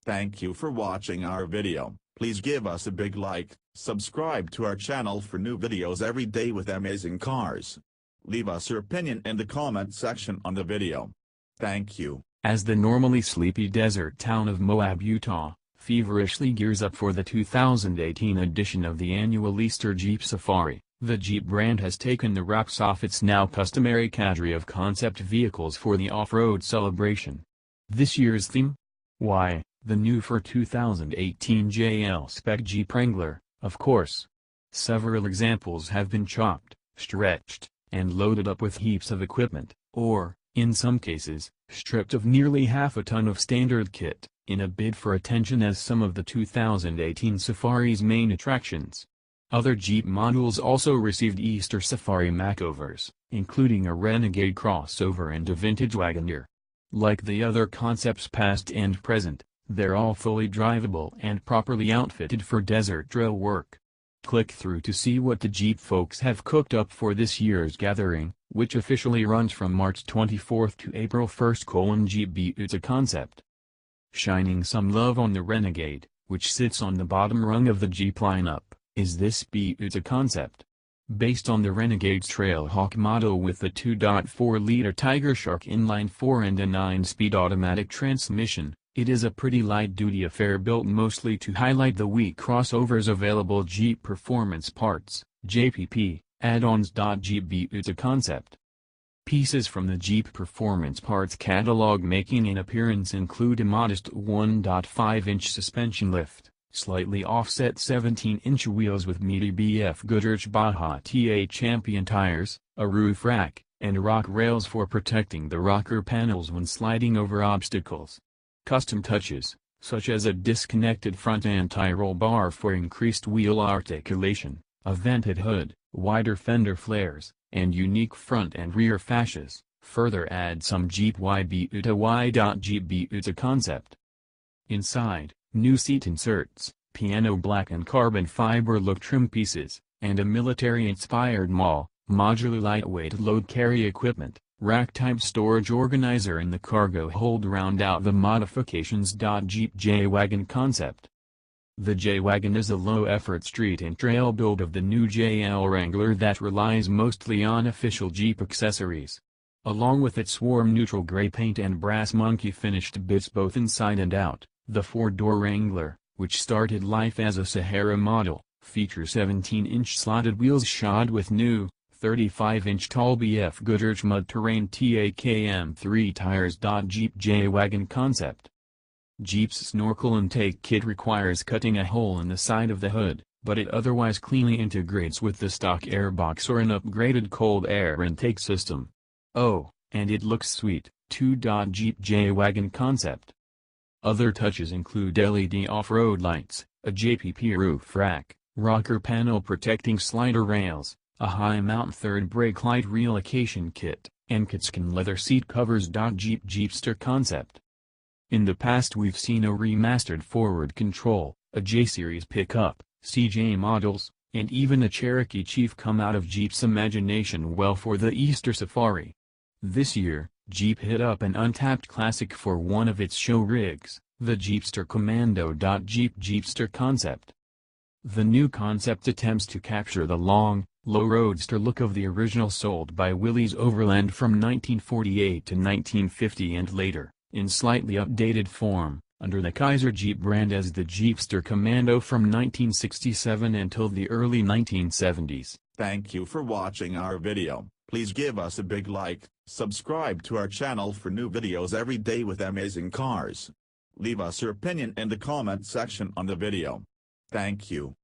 Thank you for watching our video. Please give us a big like, subscribe to our channel for new videos every day with amazing cars. Leave us your opinion in the comment section on the video. Thank you. As the normally sleepy desert town of Moab, Utah, feverishly gears up for the 2018 edition of the annual Easter Jeep Safari, the Jeep brand has taken the wraps off its now customary cadre of concept vehicles for the off-road celebration. This year's theme? Why, the new for 2018 JL Spec Jeep Wrangler, of course. Several examples have been chopped, stretched, and loaded up with heaps of equipment, or, in some cases, stripped of nearly half a ton of standard kit, in a bid for attention as some of the 2018 Safari's main attractions. Other Jeep models also received Easter Safari makeovers, including a Renegade crossover and a vintage Wagoneer. Like the other concepts past and present, they're all fully drivable and properly outfitted for desert trail work. Click through to see what the Jeep folks have cooked up for this year's gathering, which officially runs from March 24 to April 1. Jeep B-Ute Concept. Shining some love on the Renegade, which sits on the bottom rung of the Jeep lineup, is this B-Ute Concept. Based on the Renegade's Trailhawk model with the 2.4-liter Tigershark inline-four and a 9-speed automatic transmission, it is a pretty light-duty affair built mostly to highlight the weak crossovers available Jeep performance parts, JPP, add-ons.Jeep B-Ute Concept. Pieces from the Jeep Performance Parts catalog making an appearance include a modest 1.5-inch suspension lift, slightly offset 17-inch wheels with meaty BFGoodrich Baja T champion tires, a roof rack, and rock rails for protecting the rocker panels when sliding over obstacles. Custom touches, such as a disconnected front anti-roll bar for increased wheel articulation, a vented hood, wider fender flares, and unique front and rear fascias, further add some Jeep-y B-Ute-y.Jeep B-Ute Concept. Inside, new seat inserts, piano black and carbon fiber look trim pieces, and a military-inspired modular lightweight load carry equipment, rack-type storage organizer in the cargo hold round out the modifications. Jeep J-Wagon Concept. The J-Wagon is a low-effort street and trail build of the new JL Wrangler that relies mostly on official Jeep accessories. Along with its warm neutral gray paint and brass monkey finished bits both inside and out, the four-door Wrangler, which started life as a Sahara model, features 17-inch slotted wheels shod with new, 35-inch tall BFGoodrich Mud Terrain TAKM3 tires. Jeep J-Wagon Concept. Jeep's snorkel intake kit requires cutting a hole in the side of the hood, but it otherwise cleanly integrates with the stock airbox or an upgraded cold air intake system. Oh, and it looks sweet, too. Jeep J-Wagon Concept. Other touches include LED off-road lights, a JPP roof rack, rocker panel protecting slider rails, a high-mount third brake light relocation kit, and kitskin leather seat covers. Jeep Jeepster Concept. In the past we've seen a remastered forward control, a J-Series pickup, CJ models, and even a Cherokee Chief come out of Jeep's imagination well for the Easter Safari. This year, Jeep hit up an untapped classic for one of its show rigs, the Jeepster Commando. Jeep Jeepster Concept. The new concept attempts to capture the long, low roadster look of the original sold by Willys Overland from 1948 to 1950 and later, in slightly updated form, under the Kaiser Jeep brand as the Jeepster Commando from 1967 until the early 1970s. Thank you for watching our video. Please give us a big like, subscribe to our channel for new videos every day with amazing cars. Leave us your opinion in the comment section on the video. Thank you.